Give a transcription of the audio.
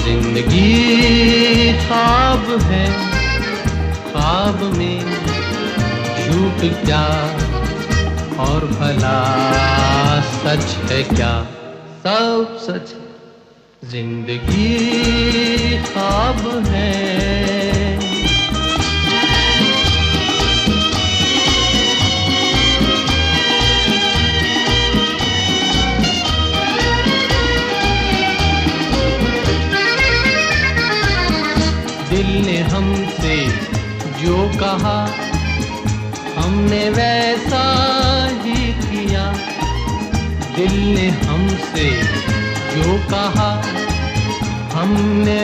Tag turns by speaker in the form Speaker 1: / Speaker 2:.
Speaker 1: जिंदगी ख्वाब है, ख्वाब में झूठ क्या और भला सच है क्या, सब सच है। जिंदगी ख्वाब है। दिल ने हमसे जो कहा हमने वैसा ही किया, दिल ने हमसे जो कहा हमने